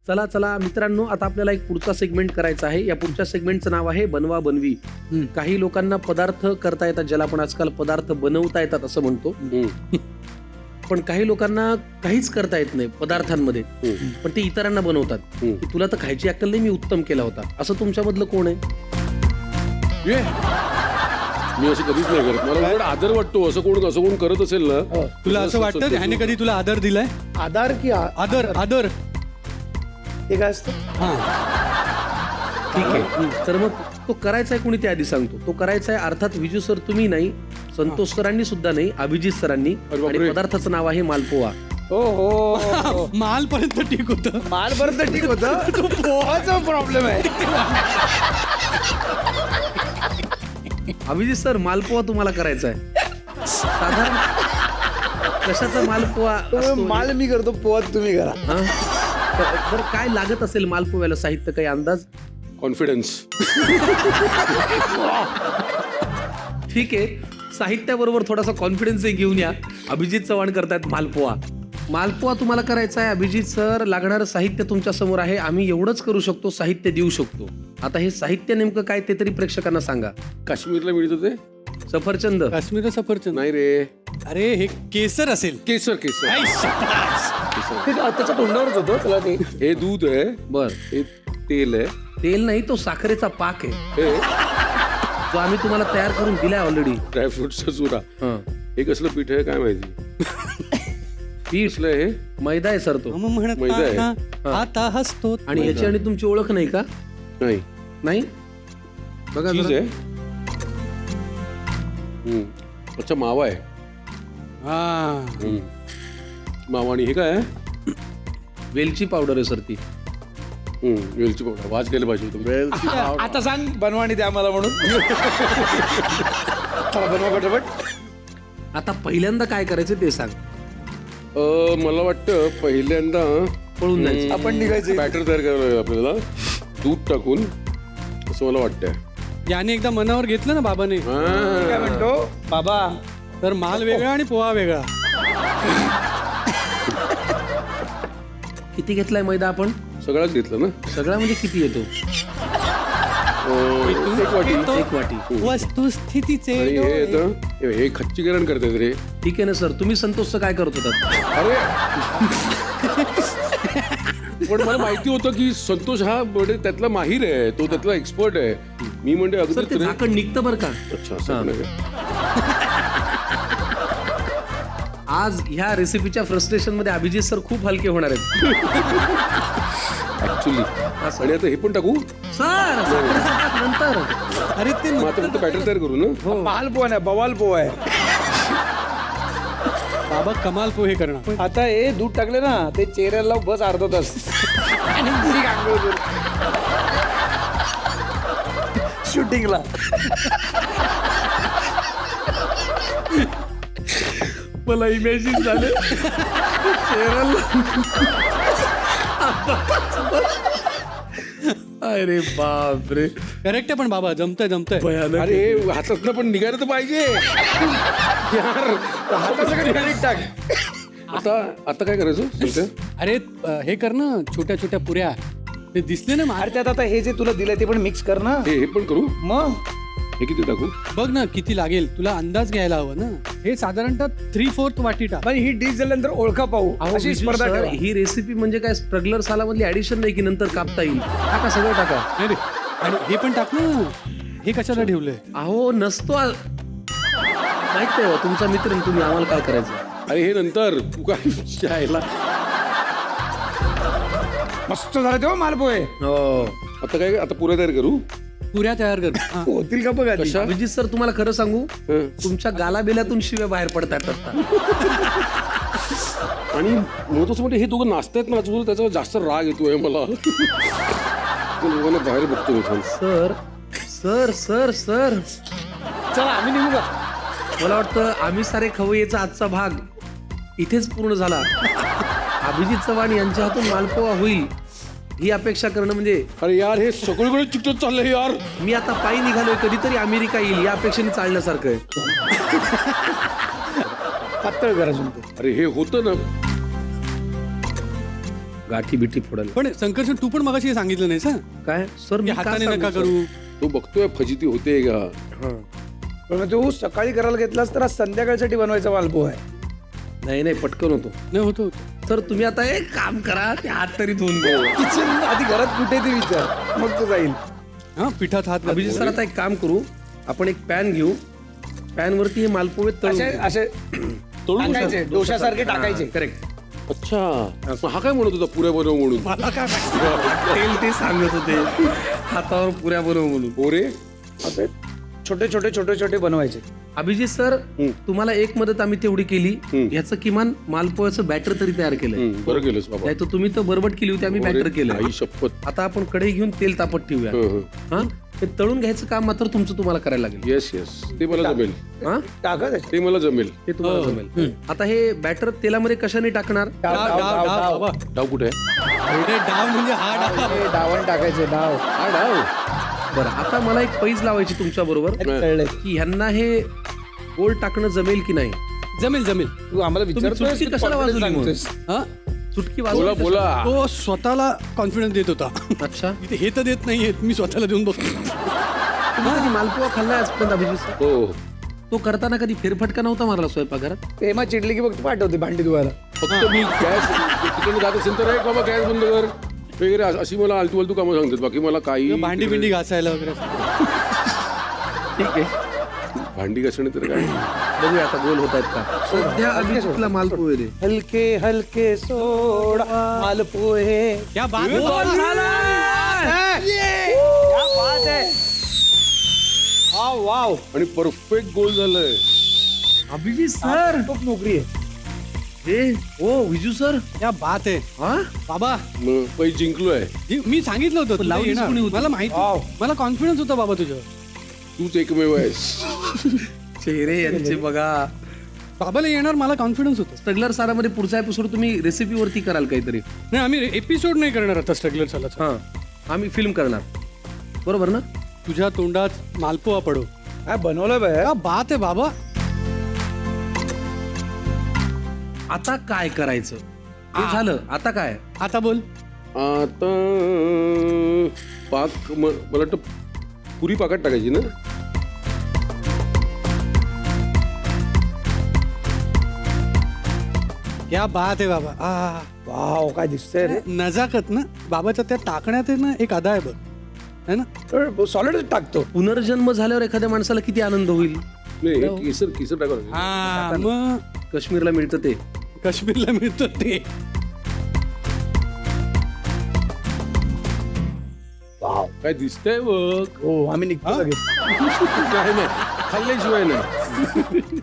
चला चला मित्रांनो, आता आपल्याला एक पुढचा सेगमेंट करायचा आहे. या पुढच्या सेगमेंटचं नाव आहे बनवा बनवी. काही लोकांना पदार्थ करता येतात, ज्याला आपण आजकाल पदार्थ बनवता येतात असं म्हणतो. पण काही लोकांना काहीच करता येत नाही पदार्थांमध्ये, पण ते इतरांना बनवतात. तुला तर खायची अक्कल नाही, मी उत्तम केला होता. असं तुमच्यामधलं कोण आहे? मी असं कधीच नाही करत. मला उलट आदर वाटतो. असं कोण करत असेल ना. तुला असं वाटतं ह्याने कधी तुला आदर दिलाय? आधार की आदर आदर हे काय असतं? ठीक आहे. तर मग तो करायचा आहे कुणी ते आधी सांगतो. तो करायचा आहे अर्थात विजू सर तुम्ही नाही, संतोष सरांनी सुद्धा नाही, अभिजित सरांनी. आणि पदार्थाचं नाव आहे मालपोहा. हो माल पर्यंत ठीक होतं. माल बरं ठीक होतं. तो पोहाचा प्रॉब्लेम आहे. अभिजित सर, मालपोहा तुम्हाला करायचा आहे. साधारण कशाचा मालपोहा असतो? माल मी करतो, पोहा तुम्ही करा. हा? बरं काय लागत असेल मालपोह्याला? साहित्य काही अंदाज? कॉन्फिडन्स. ठीक आहे, साहित्याबरोबर थोडासा कॉन्फिडन्सही घेऊन या. अभिजित चव्हाण करतायत मालपोहा. मालपोहा तुम्हाला करायचा आहे अभिजित सर. लागणारं साहित्य तुमच्या समोर आहे. आम्ही एवढंच करू शकतो, साहित्य देऊ शकतो. आता हे साहित्य नेमकं काय ते तरी प्रेक्षकांना सांगा. काश्मीरला मिळत होते. सफरचंद? काश्मीर सफरचंद नाही रे, अरे हे केसर असेल. केसर. ते त्याच्या तोंडावरच होतं त्याला ते. हे दूध आहे. बर, हे तेल आहे. तेल नाही, तो साखरेचा पाक आहे, हे जो आम्ही तुम्हाला तयार करून दिलाय ऑलरेडी. ड्रायफ्रुटचा चुरा. हा, हे कसलं पीठ आहे काय माहिती. पीठ कसलं आहे हे? मैदा आहे सर तो. मग म्हणत मैदा आहे. ना, आता हसतो. आणि याची आणि तुमची ओळख नाही का? नाही, नाही, बघा चीज जरा. आहे. अच्छा, मावा आहे. मावा. आणि हे काय आहे? वेलची पावडर आहे सर ती. वेलची पावडर. वाज गेलं पाहिजे होतं. वेलची पावडर. आता सांग बनवाणी द्या मला म्हणून. चला बनवा पटापट. आता पहिल्यांदा काय करायचं ते सांग. मला वाटतं पहिल्यांदा पळून जायचं. आपण निघायचं. बॅटर तयार करायला लागेल आपल्याला, दूध टाकून, असं मला वाटतंय. याने एकदा मनावर घेतलं ना बाबाने, काय म्हणतो बाबा? तर माल वेगळा आणि पोहा वेगळा. किती घेतलाय मैदा आपण? सगळंच घेतलं ना. सगळा म्हणजे किती येतो? एक वाटी. एक वाटी. वस्तुस्थितीचे आणि हे येतं, हे खच्चीकरण करतात रे. ठीक आहे ना सर. तुम्ही संतोषचं काय करत होतात? अरे पण मला माहिती होतं की संतोष हा म्हणजे त्यातला माहीर आहे, तो त्यातला एक्सपर्ट आहे. मी म्हणजे सर अगदी ते झाकण निघतं बरं का. अच्छा, असं पण आहे. आज ह्या रेसिपीच्या फ्रस्ट्रेशन मध्ये अभिजित सर खूप हलके होणार आहेत. ऍक्च्युली. आणि आता हे पण टाकू. सर नंतर. अरे ते मग आता फक्त बॅटर तयार करू ना. माल पोहा नाही, बवाल पोहा आहे. बाबा कमाल पोहे करणार. आता हे दूध टाकले ना, ते चेहऱ्याला लाव बस अर्धा तास. आणि घरी आंघोळ करू. शूटिंगला. मला इमॅजिन झालं अरे बाप रे. करेक्ट आहे पण बाबा, जमतंय. भयानक. अरे हे हातातनं पण निघायला तर पाहिजे यार. हाताचं कधी डायरेक्ट टाक. आता काय करायचं सांगते? अरे हे कर ना, छोट्या छोट्या पुऱ्या. ते दिसले ना अरे त्यात आता हे जे तुला दिलंय ते पण मिक्स कर ना. हे पण करू. मग हे किती टाकू? बघ ना किती लागेल. तुला अंदाज घ्यायला हवं ना. हे साधारणतः 3/4 वाटी टाक. पण ही डिश झाल्यानंतर ओळखा पाहू अहो, अशी विजू स्पर्धा सर, ठेवा. ही रेसिपी म्हणजे काय स्ट्रगलर सालामधली ऍडिशन नाही की नंतर कापता येईल. टाका, सगळं टाका. नाही रे. आणि हे पण टाक ना. हे कशाला ठेवलंय? अहो नसतो माहित नाही तुमचा मित्र आणि तुम्ही आम्हाला काय करायचं. अरे हे नंतर तू काय यायला. मस्त झालं तेव्हा माल पोहे. हो. आता काय, आता पुऱ्या तयार करू. पुऱ्या तयार कर. हा. होतील का बघा. कशा? अभिजित सर तुम्हाला खरं सांगू, तुमच्या गालाबेलातून शिव्या बाहेर पडतात आता. आणि महत्वाचं म्हणजे हे दोघं नाचतायत ना, तुझं त्याचा जास्त राग येतोय मला. लोकांना बाहेर बघतो मी थांब. सर सर सर सर चला आम्ही निघू का? मला वाटतं आम्ही सारे खवय्येचा आजचा भाग इथेच पूर्ण झाला. अभिजित चव्हाण यांच्या हातून मालपोहा होईल ही अपेक्षा करणं म्हणजे. अरे यार हे सगळीकडे चिकटत चाललंय यार. मी आता पायी निघालोय, कधीतरी अमेरिका येईल या अपेक्षेने चालण्यासारखं आहे. पातळ करा सुनते. अरे हे होतं ना. गाठी बिठी फोडायला. पण संकर्षण तू पण मगाशी हे सांगितलं नाहीस हा काय सर की मी का हाताने सांगू, नका सर? करू. तो बघतोय फजिती होते का. हां. पण मग तू सकाळी करायला घेतलास तर आज संध्याकाळसाठी बनवायचा मालपोहा आहे. नाही नाही पटकन होतो. नाही होतं होतं. तर तुम्ही आता एक काम करा ते हात तरी धुवून घ्या. किचन आधी घरात कुठे ते विचार मग तो जाईल. हा पिठात हात अभिजित सर आता एक काम करू, आपण एक पॅन घेऊ, पॅन वरती हे मालपोहे तळून असे घेऊ. असे तळून टाकायचे डोशासारखे टाकायचे. करेक्ट. अच्छा मग हा काय म्हणत होता पुऱ्या बनव म्हणून. मला काय माहिती. तेल ते सांगत होते हातावर पुऱ्या बनव म्हणून. पोरे असे छोटे छोटे छोटे छोटे बनवायचे. अभिजित सर तुम्हाला एक मदत आम्ही तेवढी केली, ह्याचं किमान मालपोह्याचं बॅटर तरी तयार केलंय. बरं केलंस बाबा. नाही तर तुम्ही तर बरबट केली होती, आम्ही बॅटर केलं. आई शपथ. आता आपण कढई घेऊन तेल तापत ठेवूया. हा ते तळून घ्यायचं काम मात्र तुमचं तुम्हाला करायला लागेल. येस येस ते मला जमेल. हा टाका त्याच्यात. ते मला जमेल. ते तुम्हाला जमेल. आता हे बॅटर तेलामध्ये कशाने टाकणार? डाव, डाव डाव, डाव डाव, डाव डाव. बाबा. डाव कुठे आहे. अरे डाव म्हणजे हा डाव. हे डावण टाकायचे डाव. हा डाव. बरं आता मला एक पैज लावायची तुमच्या बरोबर कळलंय. की ह्यांना हे गोल टाकणं जमेल की नाही. जमेल जमेल. तू आम्हाला विचारतोय चुटकी कशाला वाजवली मग? हा चुटकी बोला वाजवा. बोला. तो स्वतःला कॉन्फिडन्स देत होता. अच्छा हे तर देत नाहीये, मी स्वतःला देऊन बघतो. तुम्ही कधी मालपोहा खाल्लाय आजपर्यंत अभिजित सर? हो तो करताना कधी फेरफटका नव्हता मारला स्वयंपाकघरात? प्रेमा चिडली की फक्त पाठवते भांडी धुवायला. फक्त मी गॅस तिकडे जात असेल तर बाबा गॅस बंद कर वगैरे अशी मला आलतू फालतू कामं सांगतात. बाकी मला काही भांडी बिंडी घासायला वगैरे. ठीक आहे भांडी घासणे तर काय. बघूया आता गोल होत आहेत का. सध्या अभिजितला मालपोहे दे. हलके हलके सोडा मालपोहे. क्या बात क्या बात है. Wow wow. आणि परफेक्ट गोल झालंय. अभिजित सर खूप नोकरी आहे. हे ओ विजू सर. क्या बात आहे हा बाबा. मग पै जिंकलोय. मी सांगितलं होतं तुला लावलीच येणार. कोणी होती? मला माहिती, वाव. मला कॉन्फिडन्स होता बाबा तुझ्यावर. तूच एकमेव आहेस. चेहरे यांचे बघा. बाबाला येणार मला कॉन्फिडन्स होता. स्ट्रगलर सारामध्ये पुढचा एपिसोड तुम्ही रेसिपी वरती कराल काहीतरी. नाही आम्ही एपिसोड नाही करणार आता स्ट्रगलर चालायचा. हा आम्ही फिल्म करणार बरोबर ना. तुझ्या तोंडात मालपोहा पडो. काय बनवलं बाय. क्या बात आहे बाबा. आता काय करायचं हे झालं. आता काय आता बोल. आता पाक मला वाटतं पुरी पाकात टाकायची ना. क्या बात आहे बाबा. वाव काय दिसतंय रे. नजाकत ना बाबाच्या त्या टाकण्यात आहे ना एक अदा आहे बघ है ना. सॉलिड टाकतो. पुनर्जन्म झाल्यावर एखाद्या माणसाला किती आनंद होईल. नाही केसर केसर टाकायचं. हा मग काश्मीरला मिळतं ते. काश्मीरला मिळतं ते. काय दिसतंय बघ. हो आम्ही निघतो लगेच. काय नाही खाल्ल्याशिवाय नाही.